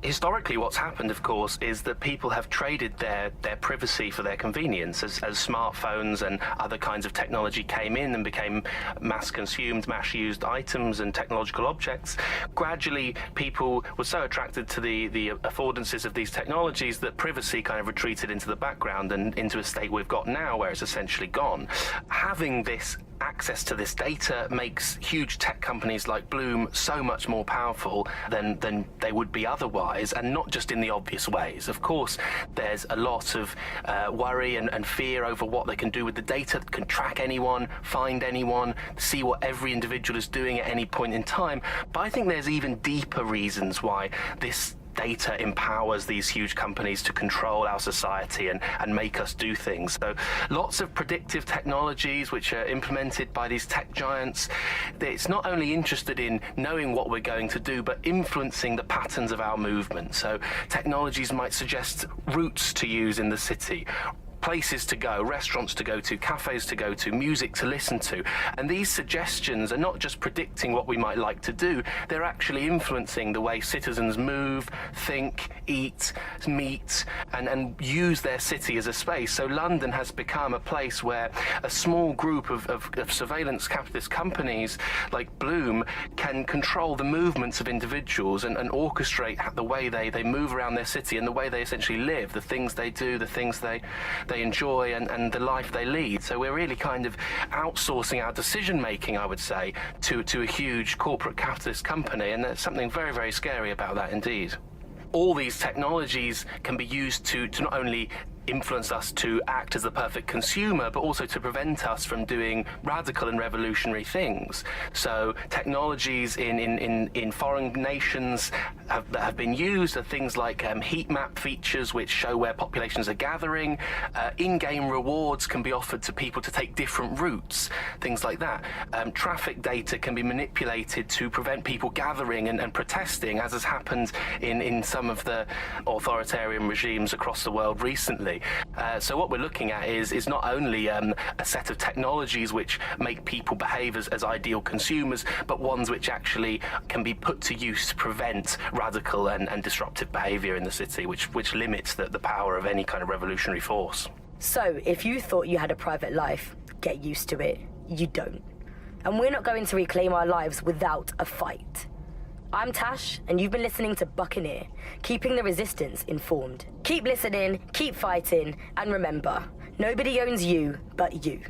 Historically, what's happened, of course, is that people have traded their privacy for their convenience. As smartphones and other kinds of technology came in and became mass-consumed, mass-used items and technological objects, gradually people were so attracted to the affordances of these technologies that privacy kind of retreated into the background and into a state we've got now where it's essentially gone. Having this access to this data makes huge tech companies like Bloom so much more powerful than they would be otherwise, and not just in the obvious ways. Of course, there's a lot of worry and fear over what they can do with the data. They can track anyone, find anyone, see what every individual is doing at any point in time. But I think there's even deeper reasons why this data empowers these huge companies to control our society and make us do things. So lots of predictive technologies which are implemented by these tech giants. It's not only interested in knowing what we're going to do, but influencing the patterns of our movement. So technologies might suggest routes to use in the city, places to go, restaurants to go to, cafes to go to, music to listen to. And these suggestions are not just predicting what we might like to do, they're actually influencing the way citizens move, think, eat, meet, and use their city as a space. So London has become a place where a small group of surveillance capitalist companies like Bloom can control the movements of individuals and orchestrate the way they move around their city and the way they essentially live, the things they do, the things they enjoy and the life they lead. So we're really kind of outsourcing our decision making, I would say, to a huge corporate capitalist company, and there's something very, very scary about that indeed. All these technologies can be used to not only influence us to act as the perfect consumer, but also to prevent us from doing radical and revolutionary things. So technologies in foreign nations that have been used are things like heat map features which show where populations are gathering. In-game rewards can be offered to people to take different routes, things like that. Traffic data can be manipulated to prevent people gathering and protesting, as has happened in some of the authoritarian regimes across the world recently. So what we're looking at is not only a set of technologies which make people behave as ideal consumers, but ones which actually can be put to use to prevent radical and disruptive behavior in the city, which limits the power of any kind of revolutionary force. So, if you thought you had a private life, get used to it. You don't. And we're not going to reclaim our lives without a fight. I'm Tash, and you've been listening to Buccaneer, keeping the resistance informed. Keep listening, keep fighting, and remember, nobody owns you but you.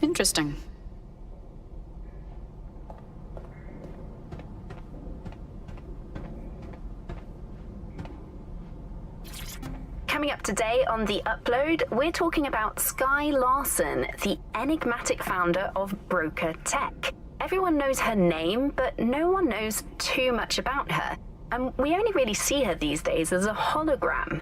Interesting. Coming up today on The Upload, we're talking about Skye Larson, the enigmatic founder of Broker Tech. Everyone knows her name, but no one knows too much about her. And we only really see her these days as a hologram.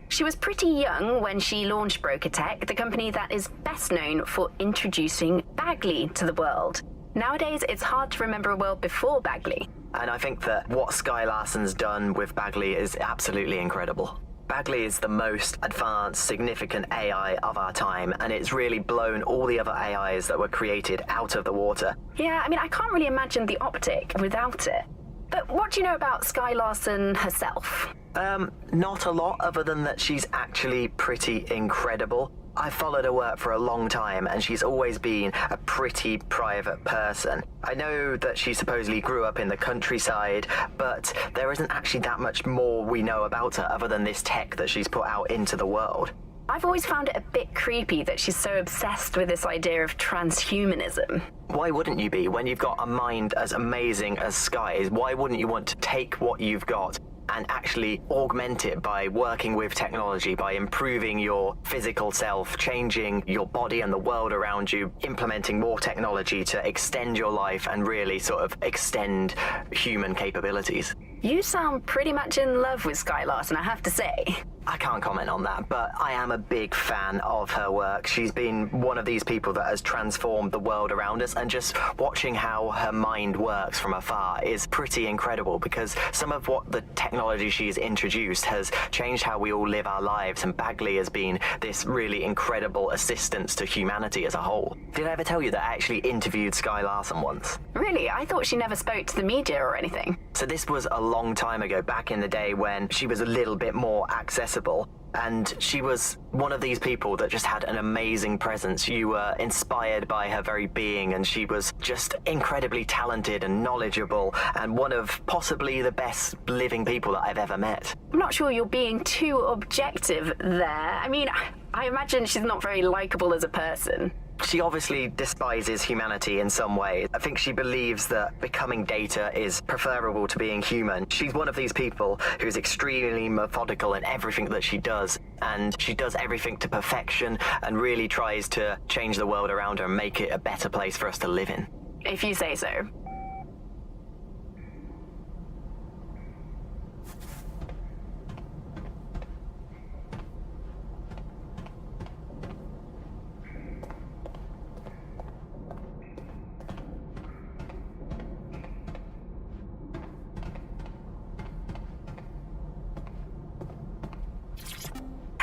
She was pretty young when she launched Broker Tech, the company that is best known for introducing Bagley to the world. Nowadays, it's hard to remember a world before Bagley. And I think that what Skye Larson's done with Bagley is absolutely incredible. Bagley is the most advanced, significant AI of our time, and it's really blown all the other AIs that were created out of the water. Yeah, I mean, I can't really imagine the Optic without it. But what do you know about Skye Larson herself? Not a lot, other than that she's actually pretty incredible. I've followed her work for a long time, and she's always been a pretty private person. I know that she supposedly grew up in the countryside, but there isn't actually that much more we know about her other than this tech that she's put out into the world. I've always found it a bit creepy that she's so obsessed with this idea of transhumanism. Why wouldn't you be? When you've got a mind as amazing as Skye's, why wouldn't you want to take what you've got and actually augment it by working with technology, by improving your physical self, changing your body and the world around you, implementing more technology to extend your life and really sort of extend human capabilities? You sound pretty much in love with Skye Larson, I have to say. I can't comment on that, but I am a big fan of her work. She's been one of these people that has transformed the world around us, and just watching how her mind works from afar is pretty incredible, because some of what the technology she's introduced has changed how we all live our lives, and Bagley has been this really incredible assistance to humanity as a whole. Did I ever tell you that I actually interviewed Skye Larson once? Really? I thought she never spoke to the media or anything. So this was a long time ago, back in the day when she was a little bit more accessible. And she was one of these people that just had an amazing presence. You were inspired by her very being, and she was just incredibly talented and knowledgeable, and one of possibly the best living people that I've ever met. I'm not sure you're being too objective there. I mean, I imagine she's not very likable as a person. She obviously despises humanity in some way. I think she believes that becoming data is preferable to being human. She's one of these people who's extremely methodical in everything that she does, and she does everything to perfection and really tries to change the world around her and make it a better place for us to live in. If you say so.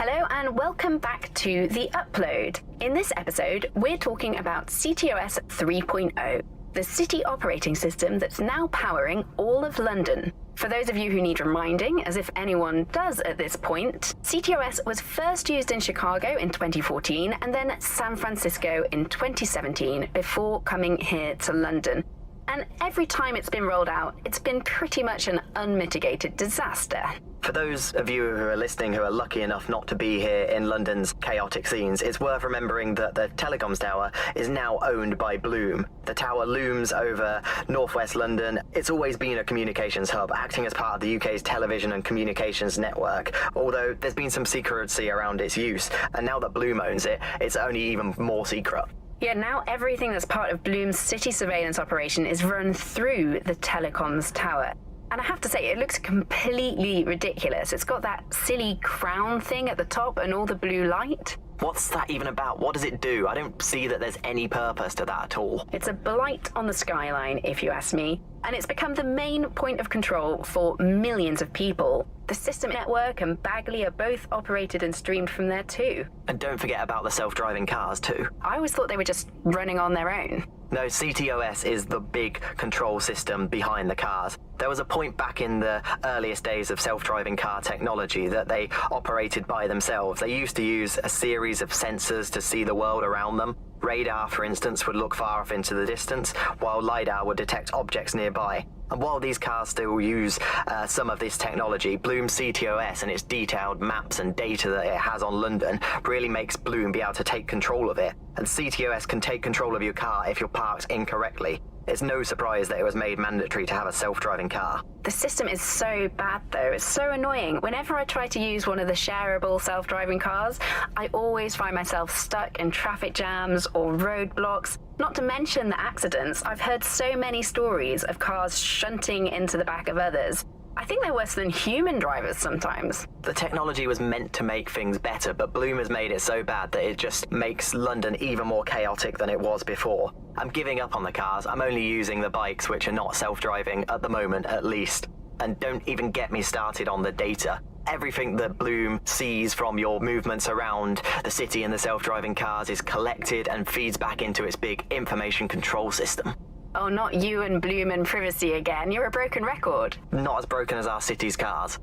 Hello and welcome back to The Upload. In this episode, we're talking about CTOS 3.0, the city operating system that's now powering all of London. For those of you who need reminding, as if anyone does at this point, CTOS was first used in Chicago in 2014 and then San Francisco in 2017 before coming here to London. And every time it's been rolled out, it's been pretty much an unmitigated disaster. For those of you who are listening who are lucky enough not to be here in London's chaotic scenes, it's worth remembering that the telecoms tower is now owned by Bloom. The tower looms over northwest London. It's always been a communications hub, acting as part of the UK's television and communications network, although there's been some secrecy around its use, and now that Bloom owns it, it's only even more secret. Yeah, now everything that's part of Bloom's city surveillance operation is run through the telecoms tower. And I have to say, it looks completely ridiculous. It's got that silly crown thing at the top and all the blue light. What's that even about? What does it do? I don't see that there's any purpose to that at all. It's a blight on the skyline, if you ask me. And it's become the main point of control for millions of people. The System Network and Bagley are both operated and streamed from there too. And don't forget about the self-driving cars too. I always thought they were just running on their own. No, CTOS is the big control system behind the cars. There was a point back in the earliest days of self-driving car technology that they operated by themselves. They used to use a series of sensors to see the world around them. Radar, for instance, would look far off into the distance, while LiDAR would detect objects nearby. And while these cars still use some of this technology, Bloom's CTOS and its detailed maps and data that it has on London really makes Bloom be able to take control of it. And CTOS can take control of your car if you're parked incorrectly. It's no surprise that it was made mandatory to have a self-driving car. The system is so bad though, it's so annoying. Whenever I try to use one of the shareable self-driving cars, I always find myself stuck in traffic jams or roadblocks. Not to mention the accidents. I've heard so many stories of cars shunting into the back of others. I think they're worse than human drivers sometimes. The technology was meant to make things better, but Bloom has made it so bad that it just makes London even more chaotic than it was before. I'm giving up on the cars. I'm only using the bikes, which are not self-driving at the moment at least. And don't even get me started on the data. Everything that Bloom sees from your movements around the city and the self-driving cars is collected and feeds back into its big information control system. Oh, not you and Bloom and privacy again. You're a broken record. Not as broken as our city's cars.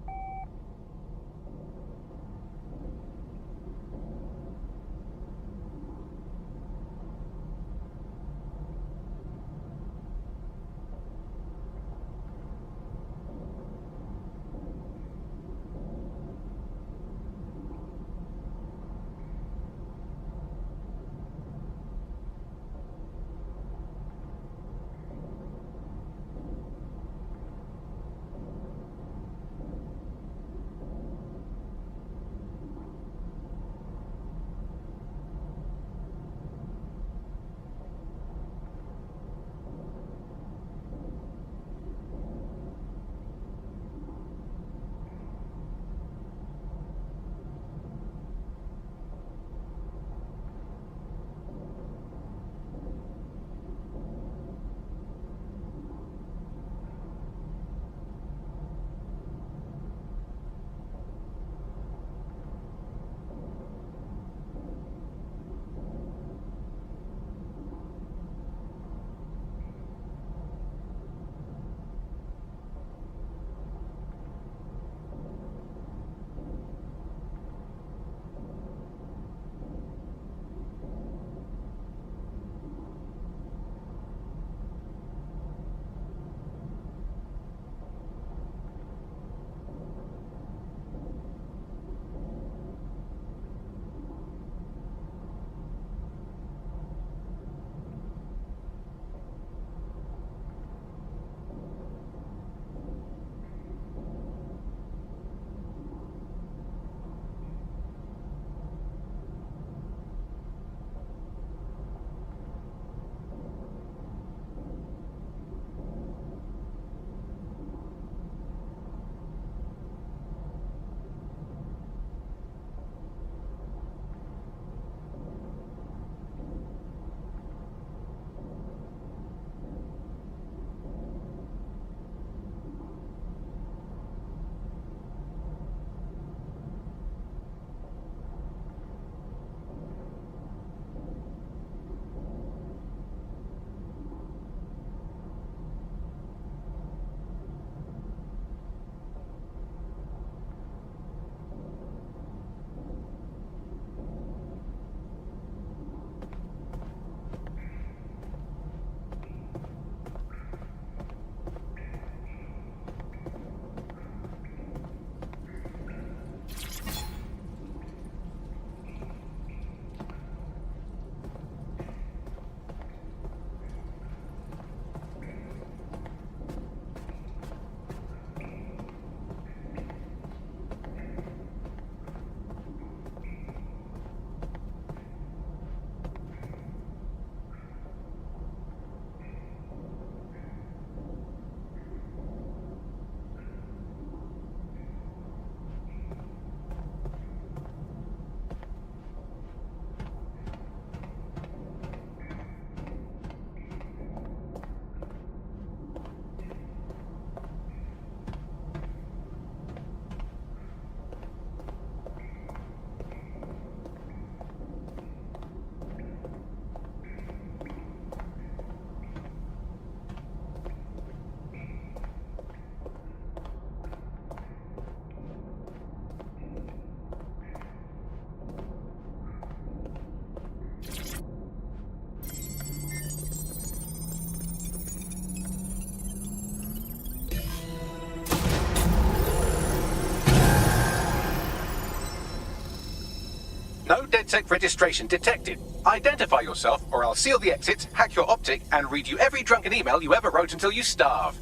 DedSec registration detected. Identify yourself, or I'll seal the exits, hack your optic, and read you every drunken email you ever wrote until you starve.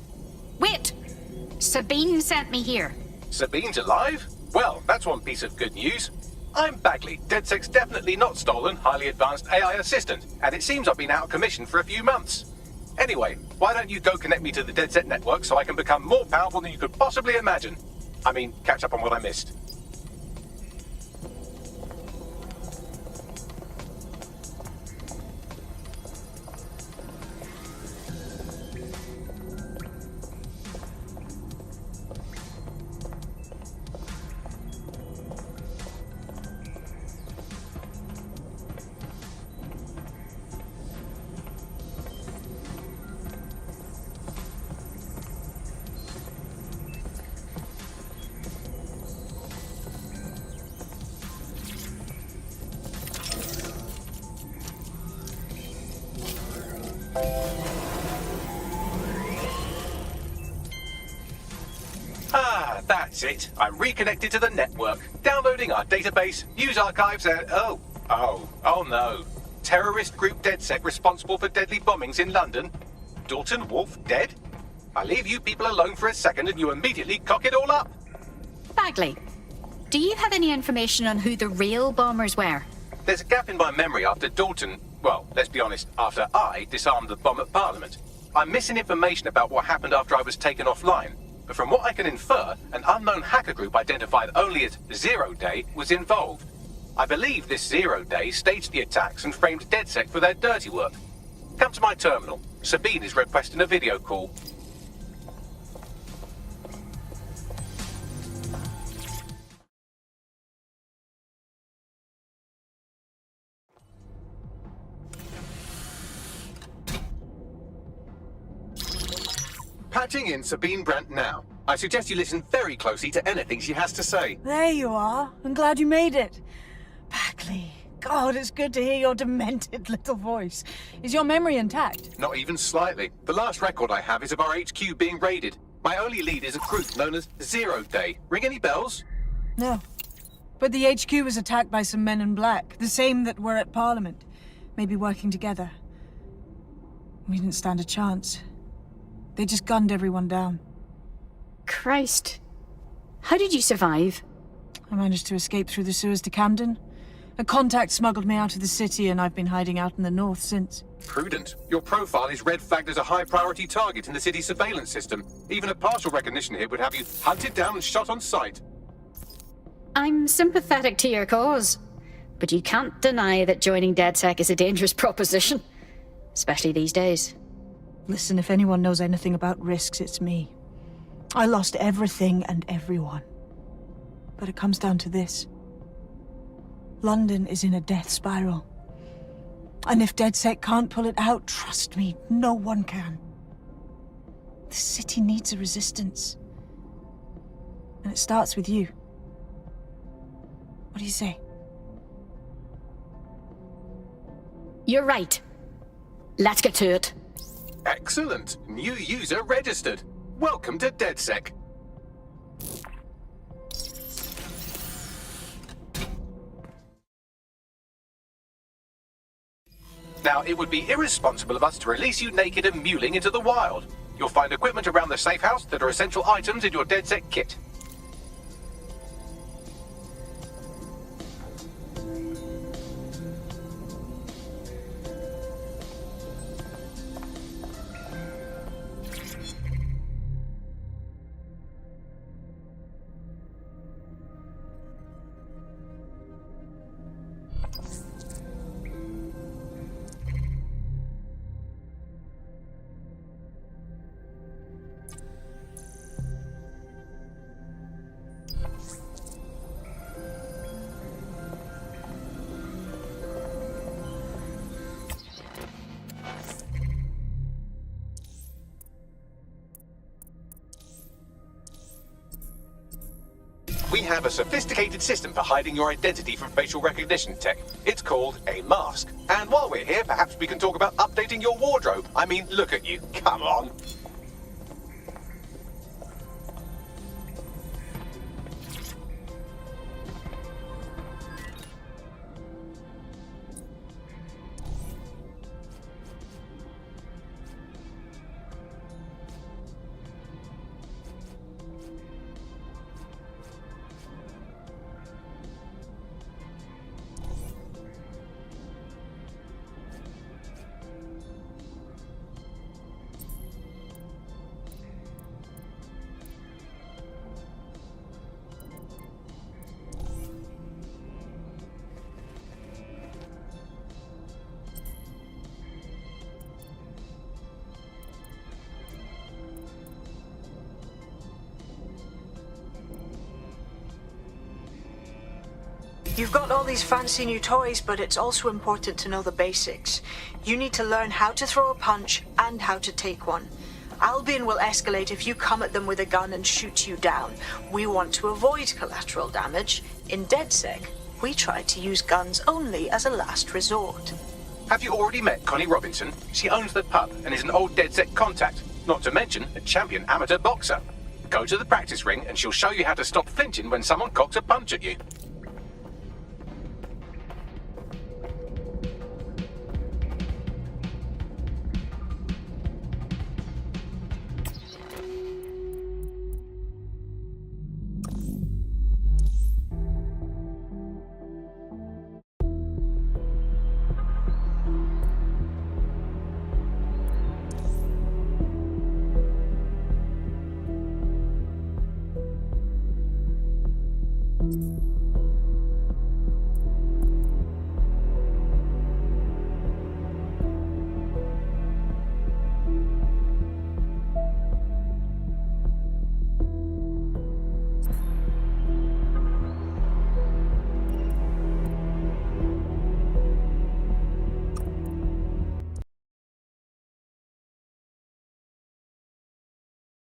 Wait! Sabine sent me here. Sabine's alive? Well, that's one piece of good news. I'm Bagley, DedSec's definitely not stolen, highly advanced AI assistant, and it seems I've been out of commission for a few months. Anyway, why don't you go connect me to the DedSec network so I can become more powerful than you could possibly imagine? I mean, catch up on what I missed. Ah, that's it. I'm reconnected to the network, downloading our database, news archives, and oh no. Terrorist group DedSec responsible for deadly bombings in London? Dalton Wolf dead? I leave you people alone for a second and you immediately cock it all up. Bagley, do you have any information on who the real bombers were? There's a gap in my memory after Dalton, well, let's be honest, after I disarmed the bomb at Parliament. I'm missing information about what happened after I was taken offline. But from what I can infer, an unknown hacker group identified only as Zero Day was involved. I believe this Zero Day staged the attacks and framed DedSec for their dirty work. Come to my terminal. Sabine is requesting a video call. Patching in Sabine Brandt now. I suggest you listen very closely to anything she has to say. There you are. I'm glad you made it. Bagley, God, it's good to hear your demented little voice. Is your memory intact? Not even slightly. The last record I have is of our HQ being raided. My only lead is a group known as Zero Day. Ring any bells? No. But the HQ was attacked by some men in black, the same that were at Parliament. Maybe working together. We didn't stand a chance. They just gunned everyone down. Christ. How did you survive? I managed to escape through the sewers to Camden. A contact smuggled me out of the city and I've been hiding out in the north since. Prudent. Your profile is red flagged as a high-priority target in the city's surveillance system. Even a partial recognition here would have you hunted down and shot on sight. I'm sympathetic to your cause, but you can't deny that joining DedSec is a dangerous proposition. Especially these days. Listen, if anyone knows anything about risks, it's me. I lost everything and everyone. But it comes down to this. London is in a death spiral. And if DedSec can't pull it out, trust me, no one can. The city needs a resistance. And it starts with you. What do you say? You're right. Let's get to it. Excellent. New user registered. Welcome to DedSec. Now, it would be irresponsible of us to release you naked and mewling into the wild. You'll find equipment around the safe house that are essential items in your DedSec kit. We have a sophisticated system for hiding your identity from facial recognition tech. It's called a mask. And while we're here, perhaps we can talk about updating your wardrobe. I mean, look at you. Come on. You've got all these fancy new toys, but it's also important to know the basics. You need to learn how to throw a punch and how to take one. Albion will escalate if you come at them with a gun and shoot you down. We want to avoid collateral damage. In DedSec, we try to use guns only as a last resort. Have you already met Connie Robinson? She owns the pub and is an old DedSec contact, not to mention a champion amateur boxer. Go to the practice ring and she'll show you how to stop flinching when someone cocks a punch at you.